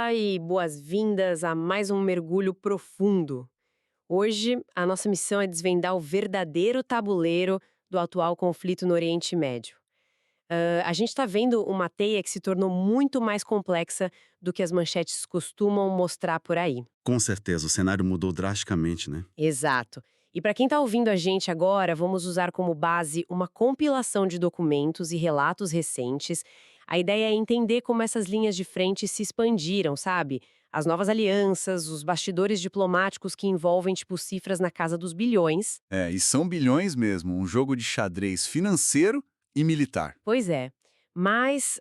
Olá e boas-vindas a mais um mergulho profundo. Hoje, a nossa missão é desvendar o verdadeiro tabuleiro do atual conflito no Oriente Médio. A gente está vendo uma teia que se tornou muito mais complexa do que as manchetes costumam mostrar por aí. Com certeza, o cenário mudou drasticamente, né? Exato. E para quem está ouvindo a gente agora, vamos usar como base uma compilação de documentos e relatos recentes. A ideia é entender como essas linhas de frente se expandiram, sabe? As novas alianças, os bastidores diplomáticos que envolvem, tipo, cifras na casa dos bilhões. E são bilhões mesmo, um jogo de xadrez financeiro e militar. Pois é. Mas,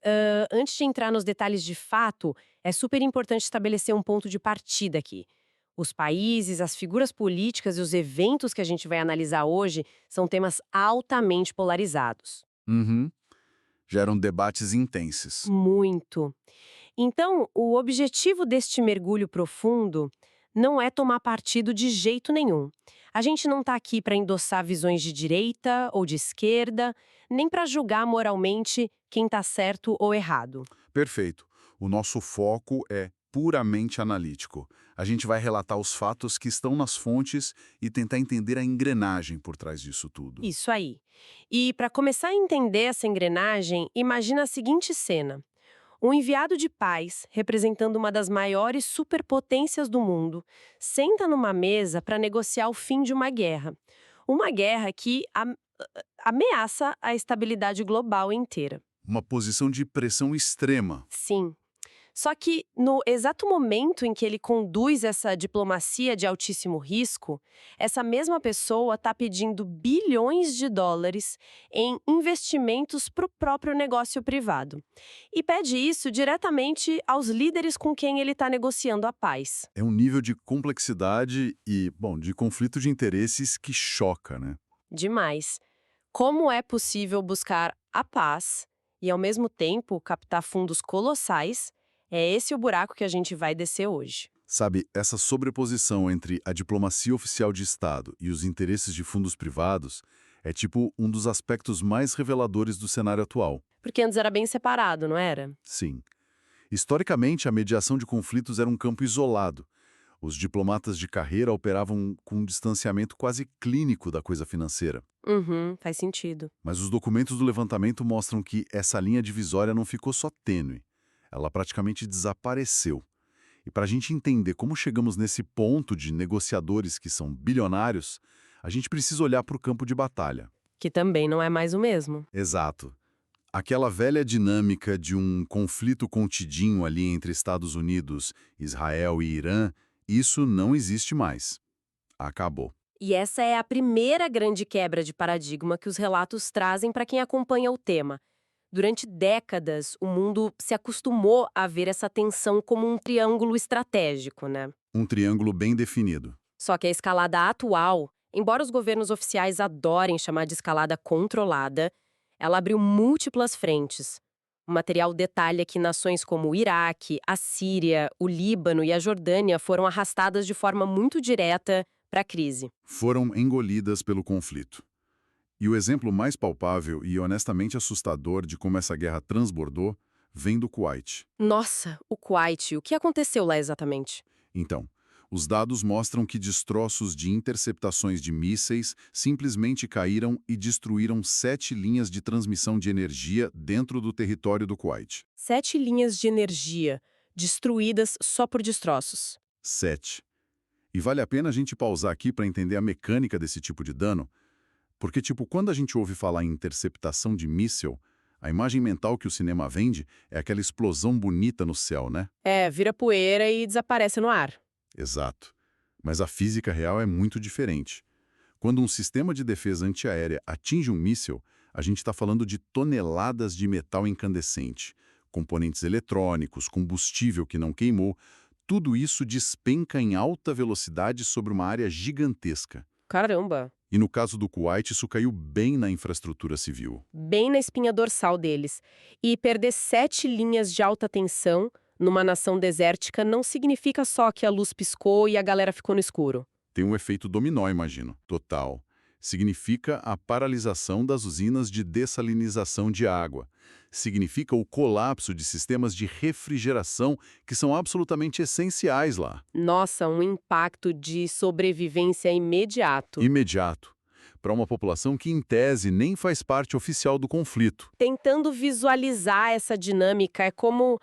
antes de entrar nos detalhes de fato, é super importante estabelecer um ponto de partida aqui. Os países, as figuras políticas e os eventos que a gente vai analisar hoje são temas altamente polarizados. Uhum. Geram debates intensos. Muito. Então, o objetivo deste mergulho profundo não é tomar partido de jeito nenhum. A gente não está aqui para endossar visões de direita ou de esquerda, nem para julgar moralmente quem está certo ou errado. Perfeito. O nosso foco é puramente analítico. A gente vai relatar os fatos que estão nas fontes e tentar entender a engrenagem por trás disso tudo. Isso aí. E para começar a entender essa engrenagem, imagina a seguinte cena. Um enviado de paz, representando uma das maiores superpotências do mundo, senta numa mesa para negociar o fim de uma guerra. Uma guerra que ameaça a estabilidade global inteira. Uma posição de pressão extrema. Sim. Só que, no exato momento em que ele conduz essa diplomacia de altíssimo risco, essa mesma pessoa está pedindo bilhões de dólares em investimentos para o próprio negócio privado. E pede isso diretamente aos líderes com quem ele está negociando a paz. É um nível de complexidade e, de conflito de interesses que choca, né? Demais. Como é possível buscar a paz e, ao mesmo tempo, captar fundos colossais? É esse o buraco que a gente vai descer hoje. Sabe, essa sobreposição entre a diplomacia oficial de Estado e os interesses de fundos privados é tipo um dos aspectos mais reveladores do cenário atual. Porque antes era bem separado, não era? Sim. Historicamente, a mediação de conflitos era um campo isolado. Os diplomatas de carreira operavam com um distanciamento quase clínico da coisa financeira. Uhum, faz sentido. Mas os documentos do levantamento mostram que essa linha divisória não ficou só tênue. Ela praticamente desapareceu. E para a gente entender como chegamos nesse ponto de negociadores que são bilionários, a gente precisa olhar para o campo de batalha. Que também não é mais o mesmo. Exato. Aquela velha dinâmica de um conflito contidinho ali entre Estados Unidos, Israel e Irã, isso não existe mais. Acabou. E essa é a primeira grande quebra de paradigma que os relatos trazem para quem acompanha o tema. Durante décadas, o mundo se acostumou a ver essa tensão como um triângulo estratégico, né? Um triângulo bem definido. Só que a escalada atual, embora os governos oficiais adorem chamar de escalada controlada, ela abriu múltiplas frentes. O material detalha que nações como o Iraque, a Síria, o Líbano e a Jordânia foram arrastadas de forma muito direta para a crise. Foram engolidas pelo conflito. E o exemplo mais palpável e honestamente assustador de como essa guerra transbordou vem do Kuwait. Nossa, o Kuwait, o que aconteceu lá exatamente? Então, os dados mostram que destroços de interceptações de mísseis simplesmente caíram e destruíram 7 linhas de transmissão de energia dentro do território do Kuwait. 7 linhas de energia, destruídas só por destroços. 7. E vale a pena a gente pausar aqui para entender a mecânica desse tipo de dano, porque, quando a gente ouve falar em interceptação de míssil, a imagem mental que o cinema vende é aquela explosão bonita no céu, né? É, vira poeira e desaparece no ar. Exato. Mas a física real é muito diferente. Quando um sistema de defesa antiaérea atinge um míssil, a gente está falando de toneladas de metal incandescente, componentes eletrônicos, combustível que não queimou, tudo isso despenca em alta velocidade sobre uma área gigantesca. Caramba! E no caso do Kuwait, isso caiu bem na infraestrutura civil. Bem na espinha dorsal deles. E perder 7 linhas de alta tensão numa nação desértica não significa só que a luz piscou e a galera ficou no escuro. Tem um efeito dominó, imagino, total. Significa a paralisação das usinas de dessalinização de água. significa o colapso de sistemas de refrigeração que são absolutamente essenciais lá. Nossa, um impacto de sobrevivência imediato. Imediato. Para uma população que, em tese, nem faz parte oficial do conflito. Tentando visualizar essa dinâmica, é como,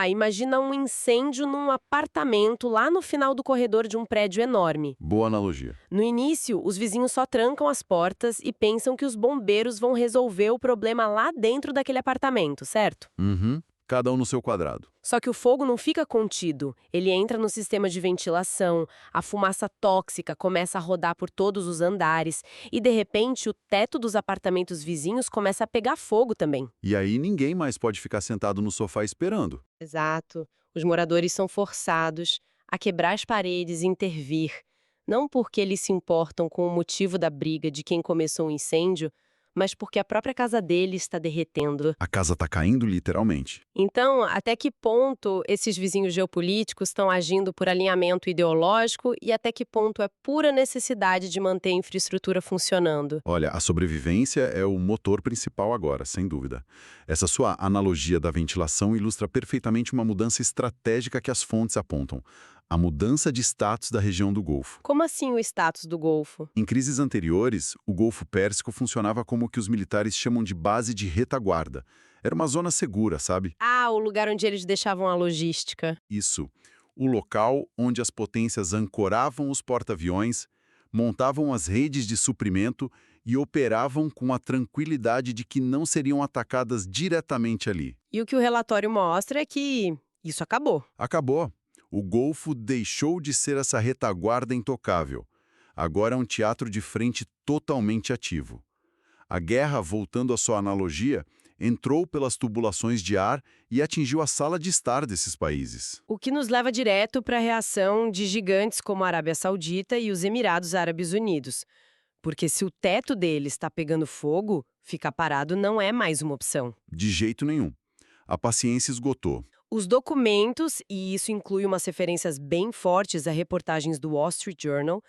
imagina um incêndio num apartamento lá no final do corredor de um prédio enorme. Boa analogia. No início, os vizinhos só trancam as portas e pensam que os bombeiros vão resolver o problema lá dentro daquele apartamento, certo? Uhum. Cada um no seu quadrado. Só que o fogo não fica contido. Ele entra no sistema de ventilação, a fumaça tóxica começa a rodar por todos os andares e, de repente, o teto dos apartamentos vizinhos começa a pegar fogo também. E aí ninguém mais pode ficar sentado no sofá esperando. Exato. Os moradores são forçados a quebrar as paredes e intervir. Não porque eles se importam com o motivo da briga de quem começou o incêndio, mas porque a própria casa dele está derretendo. A casa está caindo literalmente. Então, até que ponto esses vizinhos geopolíticos estão agindo por alinhamento ideológico e até que ponto é pura necessidade de manter a infraestrutura funcionando? Olha, a sobrevivência é o motor principal agora, sem dúvida. Essa sua analogia da ventilação ilustra perfeitamente uma mudança estratégica que as fontes apontam. A mudança de status da região do Golfo. Como assim o status do Golfo? Em crises anteriores, o Golfo Pérsico funcionava como o que os militares chamam de base de retaguarda. Era uma zona segura, sabe? O lugar onde eles deixavam a logística. Isso. O local onde as potências ancoravam os porta-aviões, montavam as redes de suprimento e operavam com a tranquilidade de que não seriam atacadas diretamente ali. E o que o relatório mostra é que isso acabou. Acabou. O Golfo deixou de ser essa retaguarda intocável. Agora é um teatro de frente totalmente ativo. A guerra, voltando à sua analogia, entrou pelas tubulações de ar e atingiu a sala de estar desses países. O que nos leva direto para a reação de gigantes como a Arábia Saudita e os Emirados Árabes Unidos. Porque se o teto deles está pegando fogo, ficar parado não é mais uma opção. De jeito nenhum. A paciência esgotou. Os documentos, e isso inclui umas referências bem fortes a reportagens do Wall Street Journal,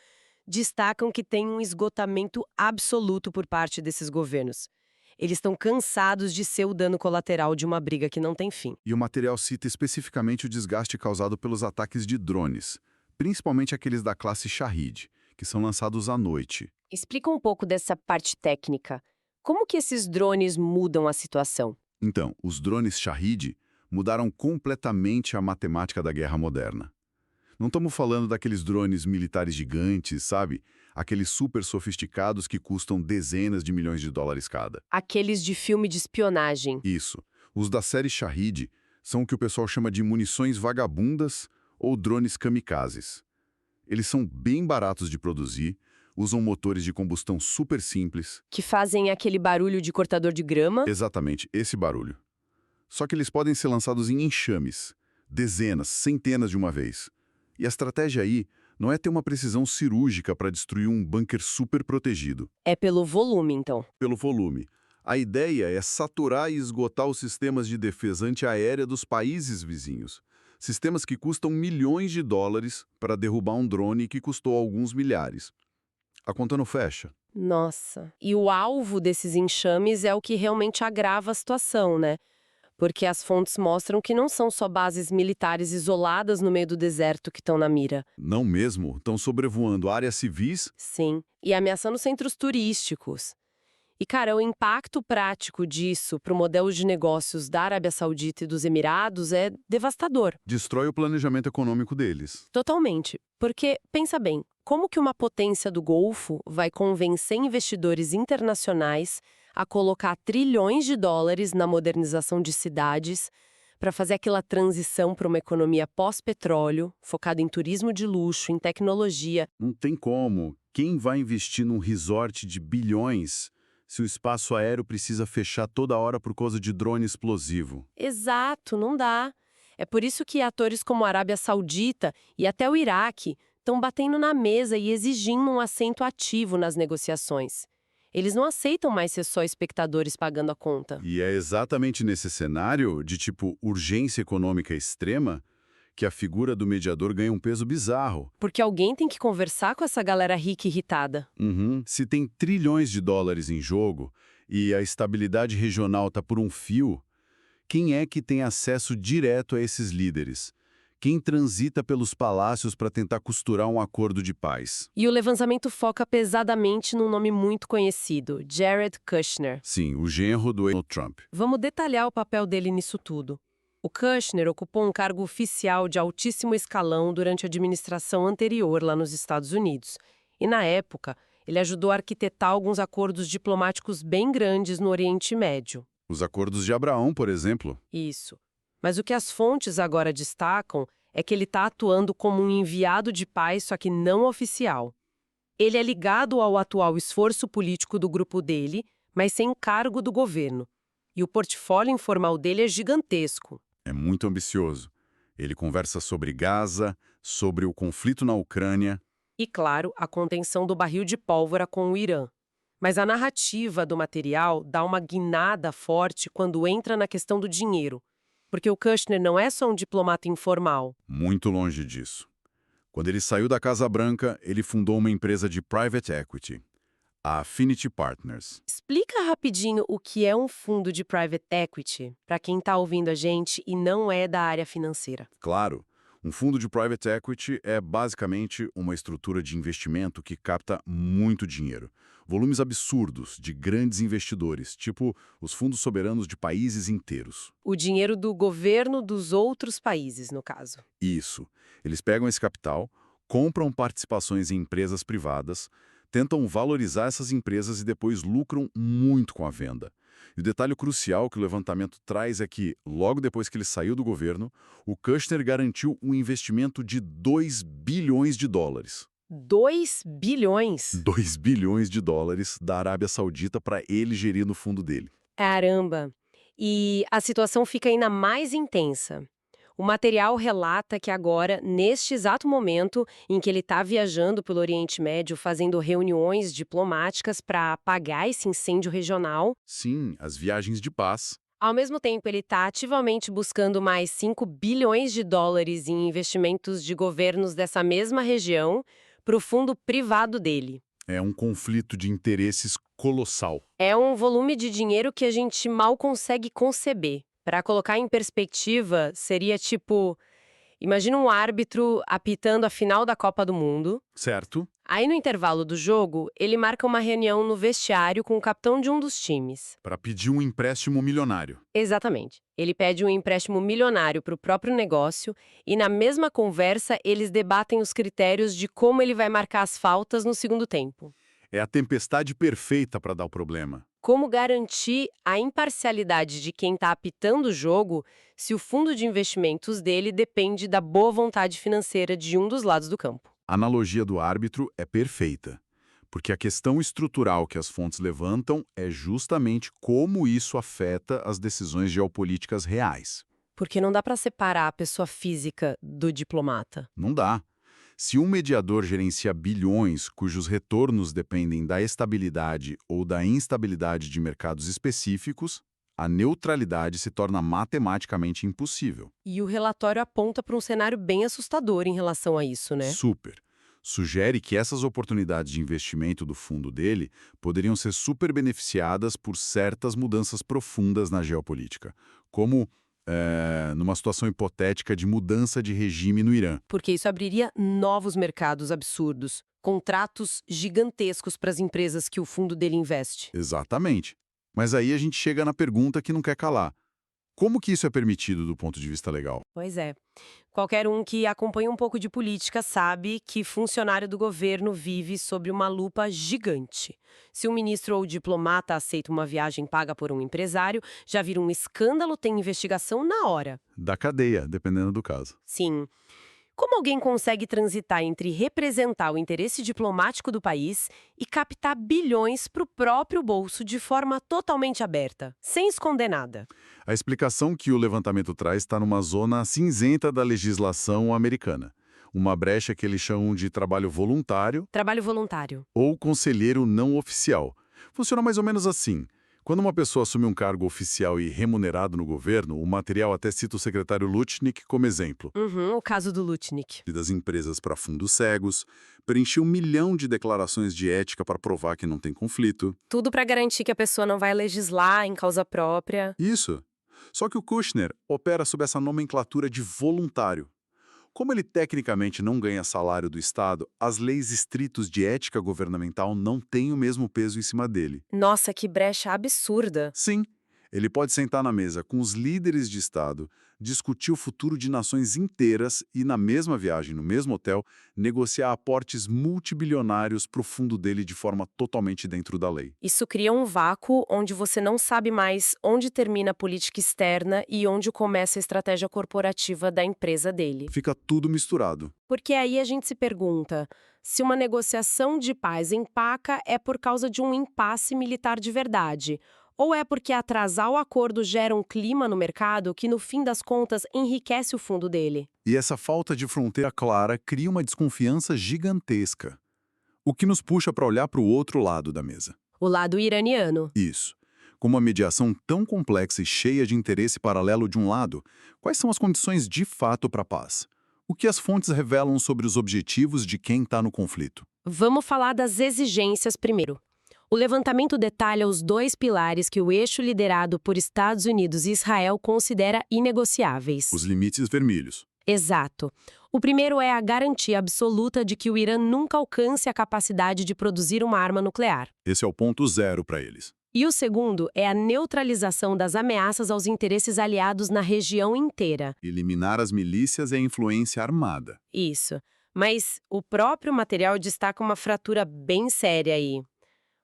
destacam que tem um esgotamento absoluto por parte desses governos. Eles estão cansados de ser o dano colateral de uma briga que não tem fim. E o material cita especificamente o desgaste causado pelos ataques de drones, principalmente aqueles da classe Shahid, que são lançados à noite. Explica um pouco dessa parte técnica. Como que esses drones mudam a situação? Então, os drones Shahid mudaram completamente a matemática da guerra moderna. Não estamos falando daqueles drones militares gigantes, sabe? Aqueles super sofisticados que custam dezenas de milhões de dólares cada. Aqueles de filme de espionagem. Isso. Os da série Shahid são o que o pessoal chama de munições vagabundas ou drones kamikazes. Eles são bem baratos de produzir, usam motores de combustão super simples. Que fazem aquele barulho de cortador de grama. Exatamente, esse barulho. Só que eles podem ser lançados em enxames, dezenas, centenas de uma vez. E a estratégia aí não é ter uma precisão cirúrgica para destruir um bunker super protegido. É pelo volume, então. Pelo volume. A ideia é saturar e esgotar os sistemas de defesa antiaérea dos países vizinhos. Sistemas que custam milhões de dólares para derrubar um drone que custou alguns milhares. A conta não fecha. Nossa. E o alvo desses enxames é o que realmente agrava a situação, né? Porque as fontes mostram que não são só bases militares isoladas no meio do deserto que estão na mira. Não mesmo, estão sobrevoando áreas civis. Sim, e ameaçando centros turísticos. E, cara, o impacto prático disso para o modelo de negócios da Arábia Saudita e dos Emirados é devastador. Destrói o planejamento econômico deles. Totalmente. Porque, pensa bem, como que uma potência do Golfo vai convencer investidores internacionais a colocar trilhões de dólares na modernização de cidades para fazer aquela transição para uma economia pós-petróleo, focada em turismo de luxo, em tecnologia? Não tem como. Quem vai investir num resort de bilhões se o espaço aéreo precisa fechar toda hora por causa de drone explosivo? Exato, não dá. É por isso que atores como a Arábia Saudita e até o Iraque estão batendo na mesa e exigindo um assento ativo nas negociações. Eles não aceitam mais ser só espectadores pagando a conta. E é exatamente nesse cenário de tipo urgência econômica extrema que a figura do mediador ganha um peso bizarro. Porque alguém tem que conversar com essa galera rica e irritada. Se tem trilhões de dólares em jogo e a estabilidade regional está por um fio, quem é que tem acesso direto a esses líderes? Quem transita pelos palácios para tentar costurar um acordo de paz? E o levantamento foca pesadamente num nome muito conhecido, Jared Kushner. Sim, o genro do Donald Trump. Vamos detalhar o papel dele nisso tudo. O Kushner ocupou um cargo oficial de altíssimo escalão durante a administração anterior lá nos Estados Unidos. E, na época, ele ajudou a arquitetar alguns acordos diplomáticos bem grandes no Oriente Médio. Os acordos de Abraão, por exemplo. Isso. Mas o que as fontes agora destacam é que ele está atuando como um enviado de paz, só que não oficial. Ele é ligado ao atual esforço político do grupo dele, mas sem cargo do governo. E o portfólio informal dele é gigantesco. É muito ambicioso. Ele conversa sobre Gaza, sobre o conflito na Ucrânia. E, claro, a contenção do barril de pólvora com o Irã. Mas a narrativa do material dá uma guinada forte quando entra na questão do dinheiro. Porque o Kushner não é só um diplomata informal. Muito longe disso. Quando ele saiu da Casa Branca, ele fundou uma empresa de private equity, a Affinity Partners. Explica rapidinho o que é um fundo de private equity, para quem está ouvindo a gente e não é da área financeira. Claro, um fundo de private equity é basicamente uma estrutura de investimento que capta muito dinheiro. Volumes absurdos de grandes investidores, tipo os fundos soberanos de países inteiros. O dinheiro do governo dos outros países, no caso. Isso. Eles pegam esse capital, compram participações em empresas privadas, tentam valorizar essas empresas e depois lucram muito com a venda. E o detalhe crucial que o levantamento traz é que, logo depois que ele saiu do governo, o Kushner garantiu um investimento de 2 bilhões de dólares. 2 bilhões? 2 bilhões de dólares da Arábia Saudita para ele gerir no fundo dele. Caramba! E a situação fica ainda mais intensa. O material relata que agora, neste exato momento em que ele está viajando pelo Oriente Médio, fazendo reuniões diplomáticas para apagar esse incêndio regional, Sim, as viagens de paz. ao mesmo tempo ele está ativamente buscando mais 5 bilhões de dólares em investimentos de governos dessa mesma região para o fundo privado dele. É um conflito de interesses colossal. É um volume de dinheiro que a gente mal consegue conceber. Para colocar em perspectiva, seria tipo, imagina um árbitro apitando a final da Copa do Mundo. Certo? Aí no intervalo do jogo, ele marca uma reunião no vestiário com o capitão de um dos times. Para pedir um empréstimo milionário. Exatamente. Ele pede um empréstimo milionário para o próprio negócio e na mesma conversa eles debatem os critérios de como ele vai marcar as faltas no segundo tempo. É a tempestade perfeita para dar o problema. Como garantir a imparcialidade de quem está apitando o jogo se o fundo de investimentos dele depende da boa vontade financeira de um dos lados do campo? A analogia do árbitro é perfeita, porque a questão estrutural que as fontes levantam é justamente como isso afeta as decisões geopolíticas reais. Porque não dá para separar a pessoa física do diplomata. Não dá. Se um mediador gerencia bilhões cujos retornos dependem da estabilidade ou da instabilidade de mercados específicos, a neutralidade se torna matematicamente impossível. E o relatório aponta para um cenário bem assustador em relação a isso, né? Super. Sugere que essas oportunidades de investimento do fundo dele poderiam ser super beneficiadas por certas mudanças profundas na geopolítica, como numa situação hipotética de mudança de regime no Irã. Porque isso abriria novos mercados absurdos, contratos gigantescos para as empresas que o fundo dele investe. Exatamente. Mas aí a gente chega na pergunta que não quer calar. Como que isso é permitido do ponto de vista legal? Pois é. Qualquer um que acompanha um pouco de política sabe que funcionário do governo vive sob uma lupa gigante. Se um ministro ou diplomata aceita uma viagem paga por um empresário, já vira um escândalo, tem investigação na hora. Da cadeia, dependendo do caso. Sim. Como alguém consegue transitar entre representar o interesse diplomático do país e captar bilhões para o próprio bolso de forma totalmente aberta, sem esconder nada? A explicação que o levantamento traz está numa zona cinzenta da legislação americana. Uma brecha que eles chamam de trabalho voluntário Trabalho voluntário. ou conselheiro não oficial. Funciona mais ou menos assim. Quando uma pessoa assume um cargo oficial e remunerado no governo, o material até cita o secretário Lutnick como exemplo. O caso do Lutnick. Das empresas para fundos cegos, preencheu 1 milhão de declarações de ética para provar que não tem conflito. Tudo para garantir que a pessoa não vai legislar em causa própria. Isso. Só que o Kushner opera sob essa nomenclatura de voluntário. Como ele tecnicamente não ganha salário do Estado, as leis estritos de ética governamental não têm o mesmo peso em cima dele. Nossa, que brecha absurda. Sim, ele pode sentar na mesa com os líderes de Estado, discutir o futuro de nações inteiras e, na mesma viagem, no mesmo hotel, negociar aportes multibilionários para o fundo dele de forma totalmente dentro da lei. Isso cria um vácuo onde você não sabe mais onde termina a política externa e onde começa a estratégia corporativa da empresa dele. Fica tudo misturado. Porque aí a gente se pergunta, se uma negociação de paz empaca é por causa de um impasse militar de verdade, ou é porque atrasar o acordo gera um clima no mercado que, no fim das contas, enriquece o fundo dele. E essa falta de fronteira clara cria uma desconfiança gigantesca, o que nos puxa para olhar para o outro lado da mesa. O lado iraniano. Isso. Com uma mediação tão complexa e cheia de interesse paralelo de um lado, quais são as condições de fato para a paz? O que as fontes revelam sobre os objetivos de quem está no conflito? Vamos falar das exigências primeiro. O levantamento detalha os dois pilares que o eixo liderado por Estados Unidos e Israel considera inegociáveis. Os limites vermelhos. Exato. O primeiro é a garantia absoluta de que o Irã nunca alcance a capacidade de produzir uma arma nuclear. Esse é o ponto zero para eles. E o segundo é a neutralização das ameaças aos interesses aliados na região inteira. Eliminar as milícias e a influência armada. Isso. Mas o próprio material destaca uma fratura bem séria aí.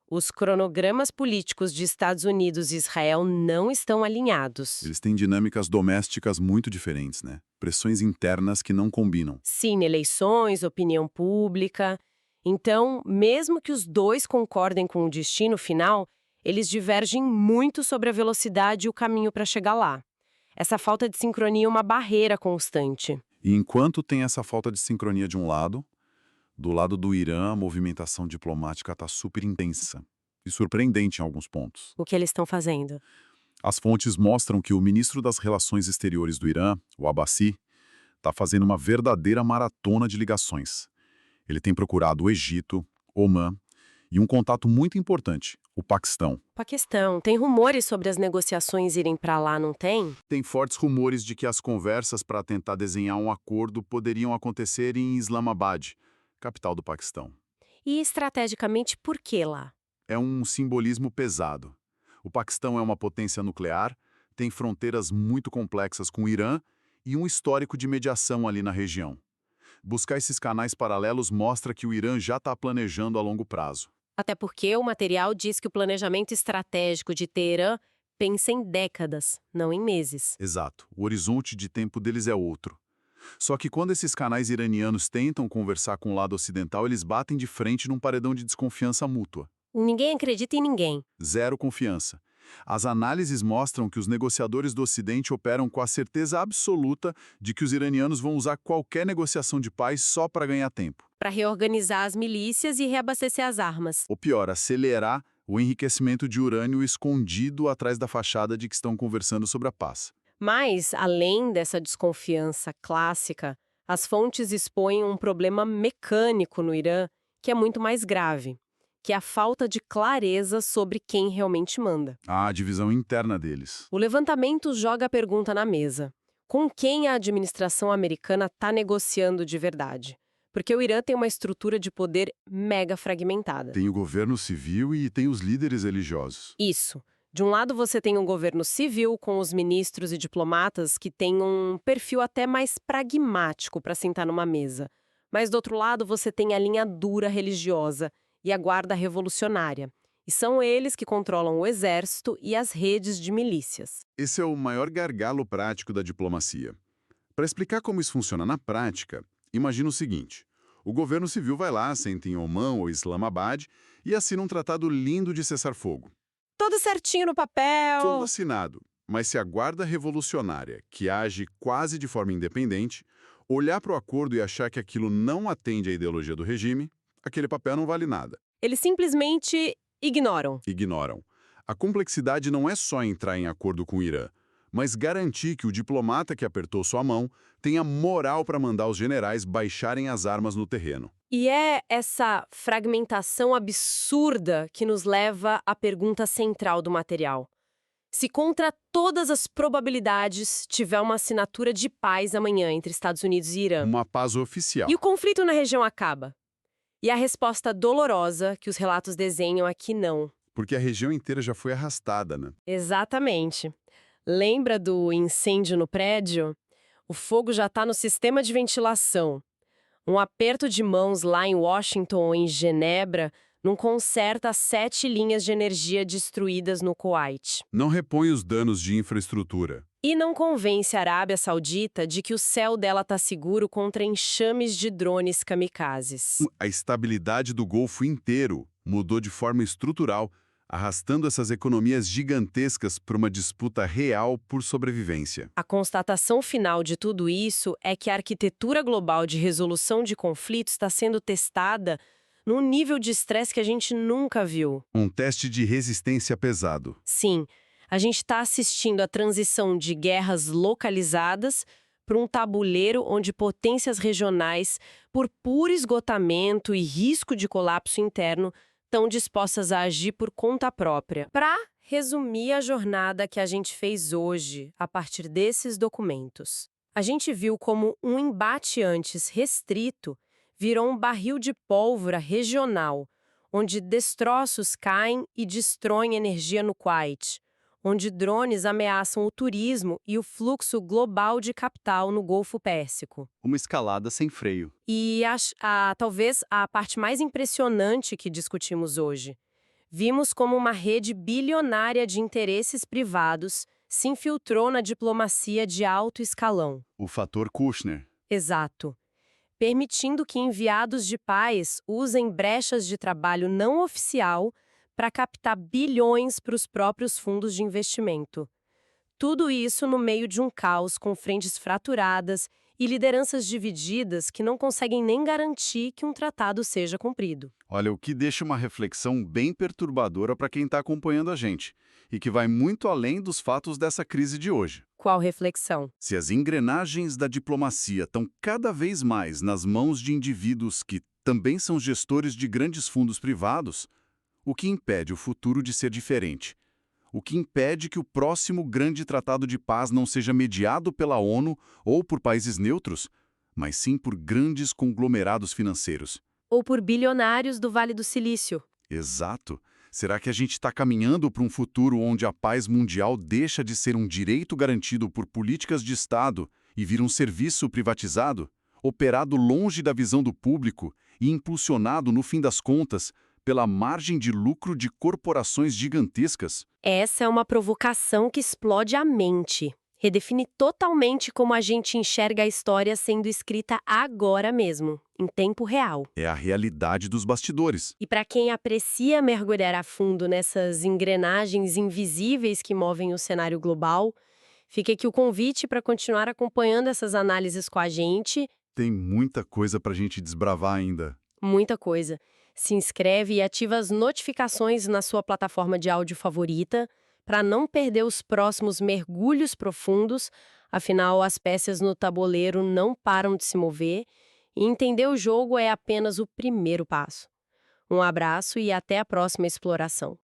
Os cronogramas políticos de Estados Unidos e Israel não estão alinhados. Eles têm dinâmicas domésticas muito diferentes, né? Pressões internas que não combinam. Sim, eleições, opinião pública. Então, mesmo que os dois concordem com o destino final, eles divergem muito sobre a velocidade e o caminho para chegar lá. Essa falta de sincronia é uma barreira constante. E enquanto tem essa falta de sincronia de um lado, do lado do Irã, a movimentação diplomática está super intensa e surpreendente em alguns pontos. O que eles estão fazendo? As fontes mostram que o ministro das Relações Exteriores do Irã, o Abbasi, está fazendo uma verdadeira maratona de ligações. Ele tem procurado o Egito, Omã e um contato muito importante, o Paquistão. Paquistão. Tem rumores sobre as negociações irem para lá, não tem? Tem fortes rumores de que as conversas para tentar desenhar um acordo poderiam acontecer em Islamabad, capital do Paquistão. E estrategicamente, por que lá? É um simbolismo pesado. O Paquistão é uma potência nuclear, tem fronteiras muito complexas com o Irã e um histórico de mediação ali na região. Buscar esses canais paralelos mostra que o Irã já está planejando a longo prazo. Até porque o material diz que o planejamento estratégico de Teherã pensa em décadas, não em meses. Exato. O horizonte de tempo deles é outro. Só que quando esses canais iranianos tentam conversar com o lado ocidental, eles batem de frente num paredão de desconfiança mútua. Ninguém acredita em ninguém. Zero confiança. As análises mostram que os negociadores do Ocidente operam com a certeza absoluta de que os iranianos vão usar qualquer negociação de paz só para ganhar tempo. Para reorganizar as milícias e reabastecer as armas. Ou pior, acelerar o enriquecimento de urânio escondido atrás da fachada de que estão conversando sobre a paz. Mas, além dessa desconfiança clássica, as fontes expõem um problema mecânico no Irã que é muito mais grave, que é a falta de clareza sobre quem realmente manda. A divisão interna deles. O levantamento joga a pergunta na mesa. Com quem a administração americana está negociando de verdade? Porque o Irã tem uma estrutura de poder mega fragmentada. Tem o governo civil e tem os líderes religiosos. Isso. De um lado, você tem um governo civil com os ministros e diplomatas que têm um perfil até mais pragmático para sentar numa mesa. Mas, do outro lado, você tem a linha dura religiosa e a guarda revolucionária. E são eles que controlam o exército e as redes de milícias. Esse é o maior gargalo prático da diplomacia. Para explicar como isso funciona na prática, imagina o seguinte. O governo civil vai lá, senta em Omã ou Islamabad e assina um tratado lindo de cessar-fogo. Tudo certinho no papel. Tudo assinado. Mas se a guarda revolucionária, que age quase de forma independente, olhar para o acordo e achar que aquilo não atende à ideologia do regime, aquele papel não vale nada. Eles simplesmente ignoram. Ignoram. A complexidade não é só entrar em acordo com o Irã, mas garantir que o diplomata que apertou sua mão tenha moral para mandar os generais baixarem as armas no terreno. E é essa fragmentação absurda que nos leva à pergunta central do material. Se contra todas as probabilidades tiver uma assinatura de paz amanhã entre Estados Unidos e Irã, Uma paz oficial. e o conflito na região acaba? E a resposta dolorosa que os relatos desenham é que não. Porque a região inteira já foi arrastada, né? Exatamente. Lembra do incêndio no prédio? O fogo já está no sistema de ventilação. Um aperto de mãos lá em Washington ou em Genebra não conserta as 7 linhas de energia destruídas no Kuwait. Não repõe os danos de infraestrutura. E não convence a Arábia Saudita de que o céu dela está seguro contra enxames de drones kamikazes. A estabilidade do Golfo inteiro mudou de forma estrutural, arrastando essas economias gigantescas para uma disputa real por sobrevivência. A constatação final de tudo isso é que a arquitetura global de resolução de conflitos está sendo testada num nível de estresse que a gente nunca viu. Um teste de resistência pesado. Sim, a gente está assistindo a transição de guerras localizadas para um tabuleiro onde potências regionais, por puro esgotamento e risco de colapso interno, estão dispostas a agir por conta própria. Para resumir a jornada que a gente fez hoje, a partir desses documentos, a gente viu como um embate antes restrito virou um barril de pólvora regional, onde destroços caem e destroem energia no Kuwait, onde drones ameaçam o turismo e o fluxo global de capital no Golfo Pérsico. Uma escalada sem freio. E talvez a parte mais impressionante que discutimos hoje. Vimos como uma rede bilionária de interesses privados se infiltrou na diplomacia de alto escalão. O fator Kushner. Exato. Permitindo que enviados de paz usem brechas de trabalho não oficial para captar bilhões para os próprios fundos de investimento. Tudo isso no meio de um caos com frentes fraturadas e lideranças divididas que não conseguem nem garantir que um tratado seja cumprido. Olha, o que deixa uma reflexão bem perturbadora para quem está acompanhando a gente, e que vai muito além dos fatos dessa crise de hoje. Qual reflexão? Se as engrenagens da diplomacia estão cada vez mais nas mãos de indivíduos que também são gestores de grandes fundos privados, o que impede o futuro de ser diferente? O que impede que o próximo grande tratado de paz não seja mediado pela ONU ou por países neutros, mas sim por grandes conglomerados financeiros? Ou por bilionários do Vale do Silício? Exato. Será que a gente está caminhando para um futuro onde a paz mundial deixa de ser um direito garantido por políticas de Estado e vira um serviço privatizado, operado longe da visão do público e impulsionado, no fim das contas, pela margem de lucro de corporações gigantescas? Essa é uma provocação que explode a mente. Redefine totalmente como a gente enxerga a história sendo escrita agora mesmo, em tempo real. É a realidade dos bastidores. E para quem aprecia mergulhar a fundo nessas engrenagens invisíveis que movem o cenário global, fica aqui o convite para continuar acompanhando essas análises com a gente. Tem muita coisa para a gente desbravar ainda. Muita coisa. Se inscreve e ativa as notificações na sua plataforma de áudio favorita para não perder os próximos mergulhos profundos, afinal as peças no tabuleiro não param de se mover e entender o jogo é apenas o primeiro passo. Um abraço e até a próxima exploração.